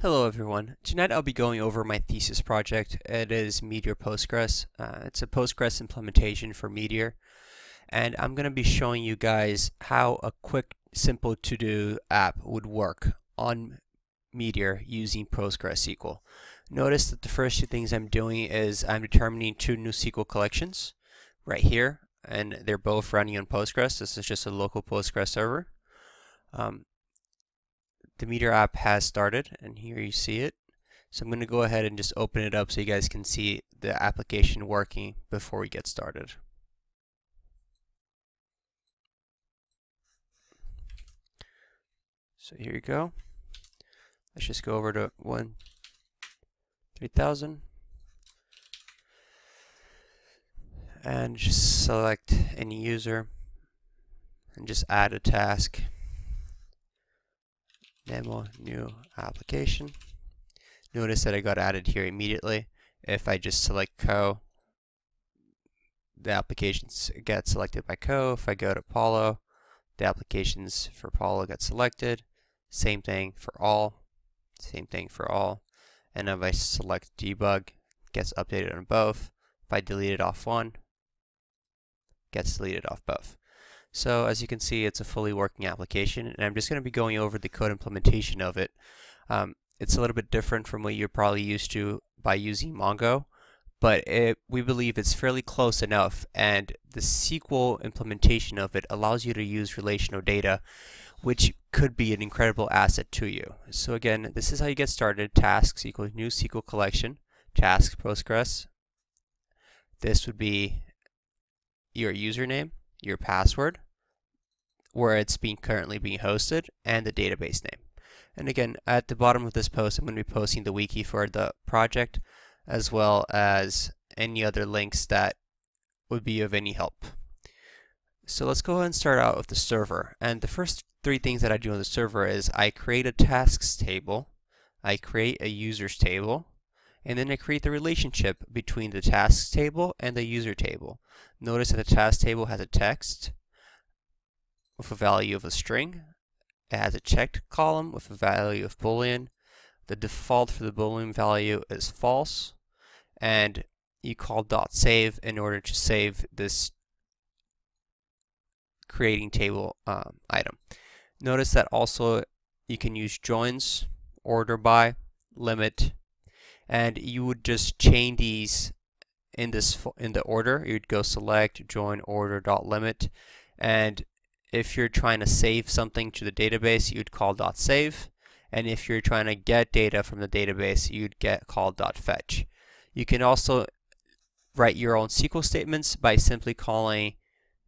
Hello everyone. Tonight I'll be going over my thesis project. It is Metor-Postgres. It's a Postgres implementation for Meteor, and I'm going to be showing you guys how a quick, simple to-do app would work on Meteor using PostgreSQL. Notice that the first two things I'm doing is I'm determining two new SQL collections right here, and they're both running on Postgres. This is just a local Postgres server. The Meteor app has started, and here you see it. So I'm going to go ahead and just open it up so you guys can see the application working before we get started. So here you go. Let's just go over to 3000 and just select any user and just add a task. Demo new application. Notice that I got added here immediately. If I just select Co, the applications get selected by Co. If I go to Paulo, the applications for Paulo get selected. Same thing for all. Same thing for all. And if I select Debug, it gets updated on both. If I delete it off one, it gets deleted off both. So as you can see, it's a fully working application, and I'm just going to be going over the code implementation of it. It's a little bit different from what you're probably used to by using Mongo, but we believe it's fairly close enough, and the SQL implementation of it allows you to use relational data, which could be an incredible asset to you. So again, this is how you get started. Tasks equals new SQL collection, task Postgres. This would be your username, your password, where it's currently being hosted, and the database name. And again, at the bottom of this post, I'm going to be posting the wiki for the project, as well as any other links that would be of any help. So let's go ahead and start out with the server. And the first three things that I do on the server is I create a tasks table, I create a users table, and then I create the relationship between the tasks table and the user table. Notice that the task table has a text with a value of a string. It has a checked column with a value of Boolean. The default for the Boolean value is false, and you call .save in order to save this creating table item. Notice that also you can use joins, order by, limit, and you would just chain these in the order. You'd go select, join, order, .limit, and if you're trying to save something to the database, you'd call .save, and if you're trying to get data from the database, you'd call .fetch. You can also write your own SQL statements by simply calling,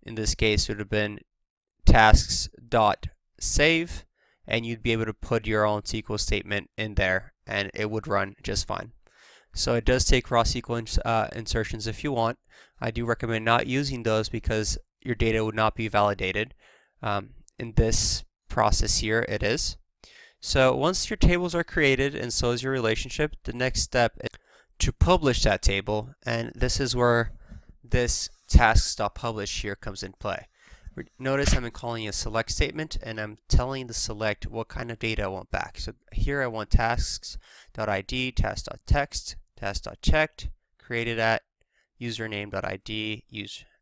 in this case, it would have been tasks.save, and you'd be able to put your own SQL statement in there, and it would run just fine. So it does take raw SQL insertions if you want. I do recommend not using those because your data would not be validated. In this process here, it is. So once your tables are created and so is your relationship, the next step is to publish that table, and this is where this tasks.publish here comes in play. Notice I'm calling a select statement, and I'm telling the select what kind of data I want back. So here I want tasks.id, task.text, task.checked, created at username.id,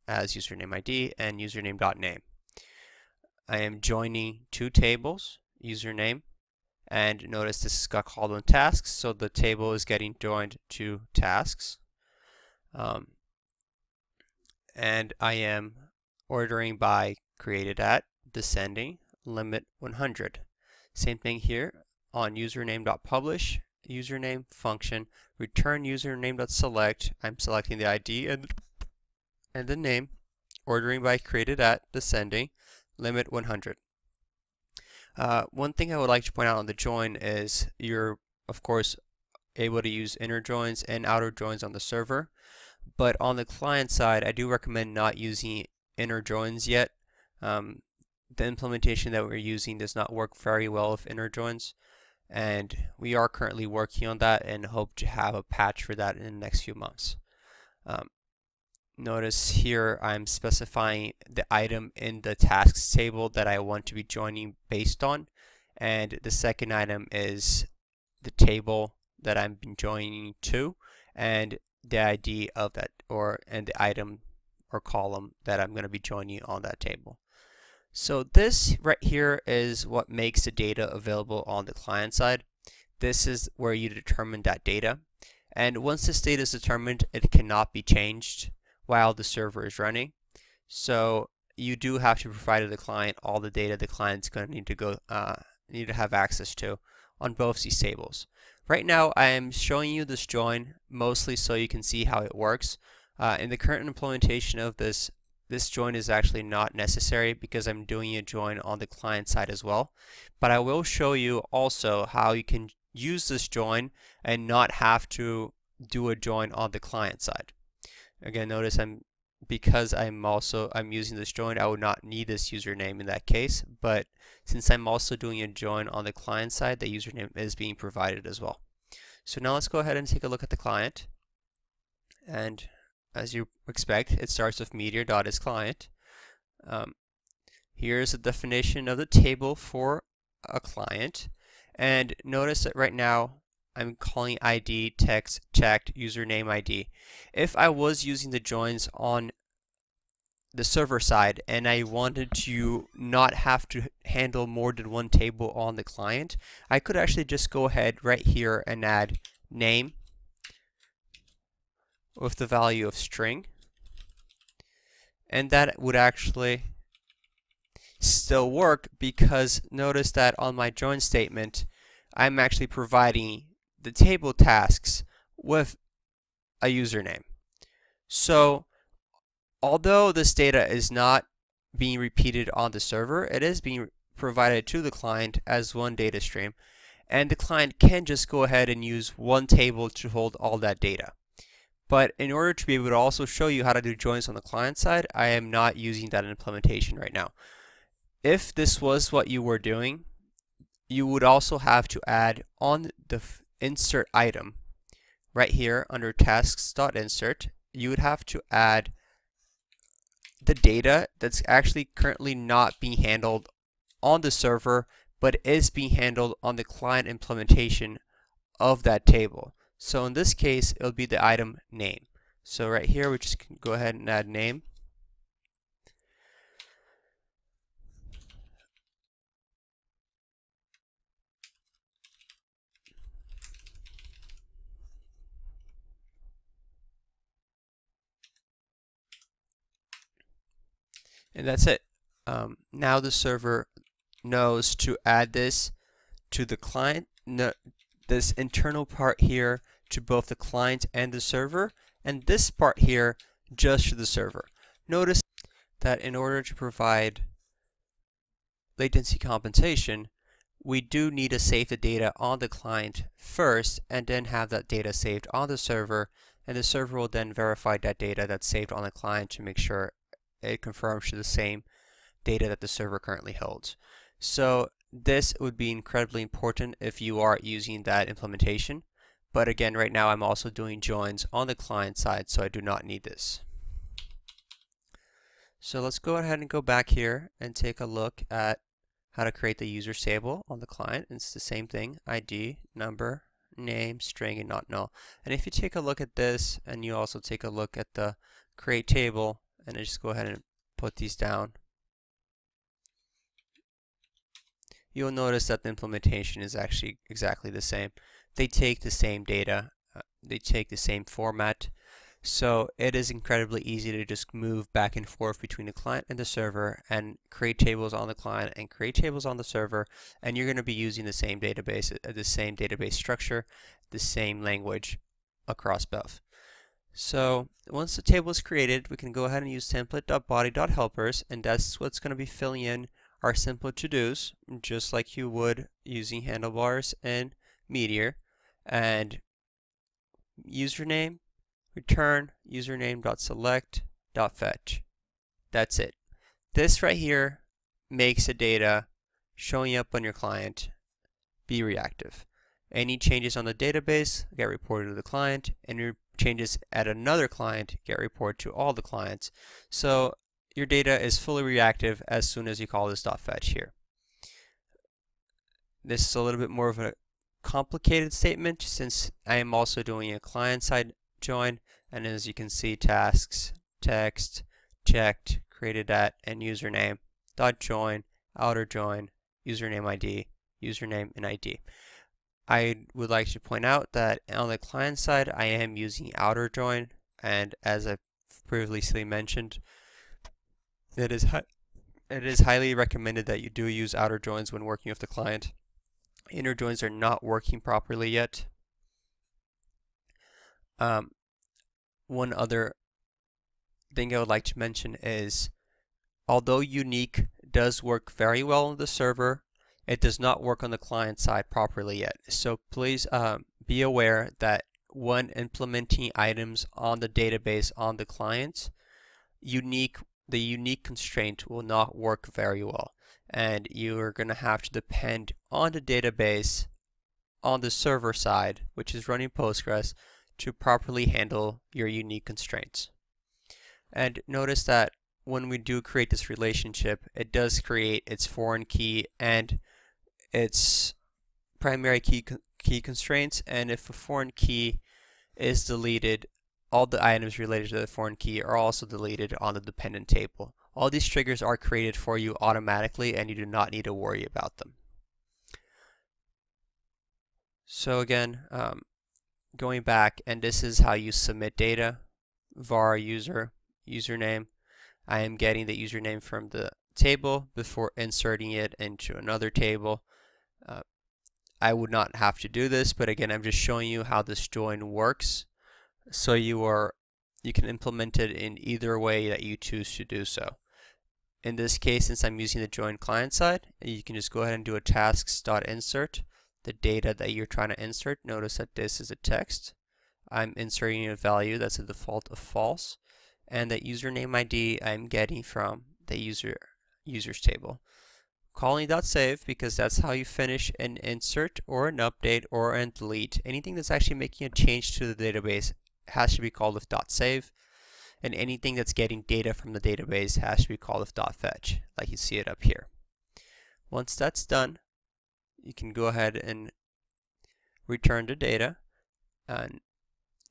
as username ID, and username.name. I am joining two tables, username, and notice this got called on tasks, so the table is getting joined to tasks. And I am ordering by created at, descending, limit 100. Same thing here on username.publish, username function, return username.select. I'm selecting the ID and the name, ordering by created at, descending, limit 100. One thing I would like to point out on the join is you're, of course, able to use inner joins and outer joins on the server, but on the client side, I do recommend not using inner joins yet. The implementation that we're using does not work very well with inner joins, and we are currently working on that and hope to have a patch for that in the next few months. Notice here I'm specifying the item in the tasks table that I want to be joining based on, and the second item is the table that I'm joining to and the ID of that, and the item or column that I'm going to be joining on that table. So this right here is what makes the data available on the client side. This is where you determine that data. And once this data is determined, it cannot be changed while the server is running. So you do have to provide to the client all the data the client's going to need to have access to on both these tables. Right now I am showing you this join mostly so you can see how it works. In the current implementation of this join is actually not necessary because I'm doing a join on the client side as well. But I will show you also how you can use this join and not have to do a join on the client side. Again, notice because I'm using this join, I would not need this username in that case, but since I'm also doing a join on the client side, the username is being provided as well. So now let's go ahead and take a look at the client. And as you expect, it starts with meteor.isClient. Here's a definition of the table for a client. And notice that right now I'm calling ID text checked username ID. If I was using the joins on the server side and I wanted to not have to handle more than one table on the client, I could actually just go ahead right here and add name with the value of string, and that would actually still work because notice that on my join statement I'm actually providing the table tasks with a username. So although this data is not being repeated on the server, it is being provided to the client as one data stream, and the client can just go ahead and use one table to hold all that data. But in order to be able to also show you how to do joins on the client side, I am not using that implementation right now. If this was what you were doing, you would also have to add on the insert item right here under tasks.insert, you would have to add the data that's actually currently not being handled on the server but is being handled on the client implementation of that table. So in this case, it'll be the item name. So right here, we just can go ahead and add name. And that's it. Now the server knows to add this to the client, this internal part here to both the client and the server, and this part here just to the server. Notice that in order to provide latency compensation, we do need to save the data on the client first and then have that data saved on the server, and the server will then verify that data that's saved on the client to make sure it confirms to the same data that the server currently holds. So this would be incredibly important if you are using that implementation. But again, right now I'm also doing joins on the client side, so I do not need this. So let's go ahead and go back here and take a look at how to create the user table on the client. It's the same thing, ID, number, name, string, and not null. And if you take a look at this, and you also take a look at the create table, and I just go ahead and put these down, you'll notice that the implementation is actually exactly the same. They take the same data, they take the same format, so it is incredibly easy to just move back and forth between the client and the server and create tables on the client and create tables on the server, and you're going to be using the same database structure, the same language across both. So once the table is created, we can go ahead and use template.body.helpers, and that's what's going to be filling in our simple to-dos, just like you would using handlebars and Meteor. And username, return username.select.fetch. That's it. This right here makes the data showing up on your client be reactive. Any changes on the database get reported to the client, and changes at another client get reported to all the clients. So your data is fully reactive as soon as you call this .fetch here. This is a little bit more of a complicated statement since I am also doing a client-side join, and as you can see, tasks, text, checked, created at, and username, dot join, outer join, username ID, username and ID. I would like to point out that on the client side, I am using outer join, and as I previously mentioned, it is highly recommended that you do use outer joins when working with the client. Inner joins are not working properly yet. One other thing I would like to mention is, although unique does work very well on the server, it does not work on the client side properly yet. So please be aware that when implementing items on the database on the client, the unique constraint will not work very well, and you are going to have to depend on the database on the server side, which is running Postgres, to properly handle your unique constraints. And notice that when we do create this relationship, it does create its foreign key and its primary key constraints, and if a foreign key is deleted, all the items related to the foreign key are also deleted on the dependent table. All these triggers are created for you automatically, and you do not need to worry about them. So again, going back, and this is how you submit data. var username. I am getting the username from the table before inserting it into another table. I would not have to do this, but again, I'm just showing you how this join works, so you can implement it in either way that you choose to do so. In this case, since I'm using the join client side, you can just go ahead and do a tasks.insert, the data that you're trying to insert. Notice that this is a text. I'm inserting a value that's a default of false, and the username ID I'm getting from the users table. Calling .save because that's how you finish an insert or an update or a delete. Anything that's actually making a change to the database has to be called with .save, and anything that's getting data from the database has to be called with .fetch, like you see it up here. Once that's done, you can go ahead and return the data and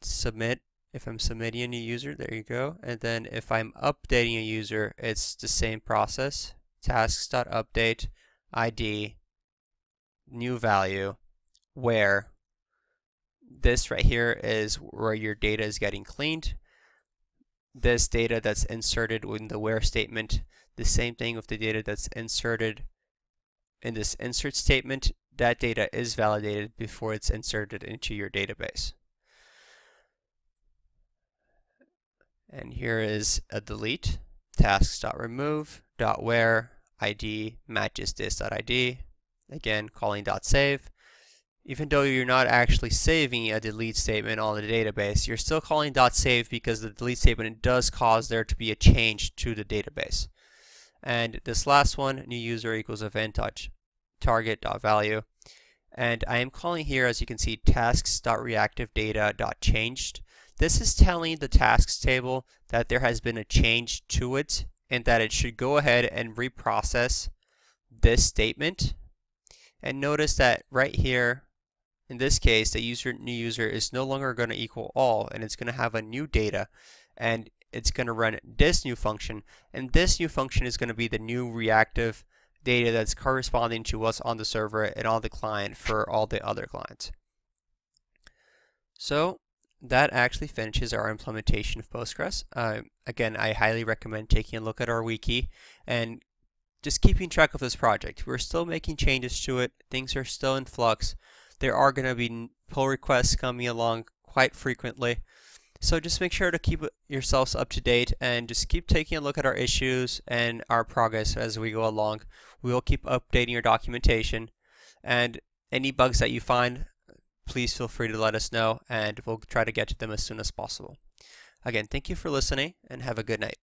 submit. If I'm submitting a new user, there you go. And then if I'm updating a user, it's the same process. Tasks.update ID new value, where this right here is where your data is getting cleaned. This data that's inserted in the where statement, the same thing with the data that's inserted in this insert statement, that data is validated before it's inserted into your database. And here is a delete. Tasks.remove.where ID matches this.id. Again, calling .save. Even though you're not actually saving a delete statement on the database, you're still calling .save because the delete statement does cause there to be a change to the database. And this last one, new user equals event.target.value. And I am calling here, as you can see, tasks.reactiveData.changed. This is telling the tasks table that there has been a change to it and that it should go ahead and reprocess this statement. And notice that right here, in this case, the new user is no longer going to equal all, and it's going to have a new data, and it's going to run this new function, and this new function is going to be the new reactive data that's corresponding to what's on the server and on the client for all the other clients. So that actually finishes our implementation of Postgres. Again, I highly recommend taking a look at our wiki and just keeping track of this project. We're still making changes to it. Things are still in flux. There are going to be pull requests coming along quite frequently. So just make sure to keep yourselves up to date and just keep taking a look at our issues and our progress as we go along. We will keep updating your documentation, and any bugs that you find, please feel free to let us know, and we'll try to get to them as soon as possible. Again, thank you for listening, and have a good night.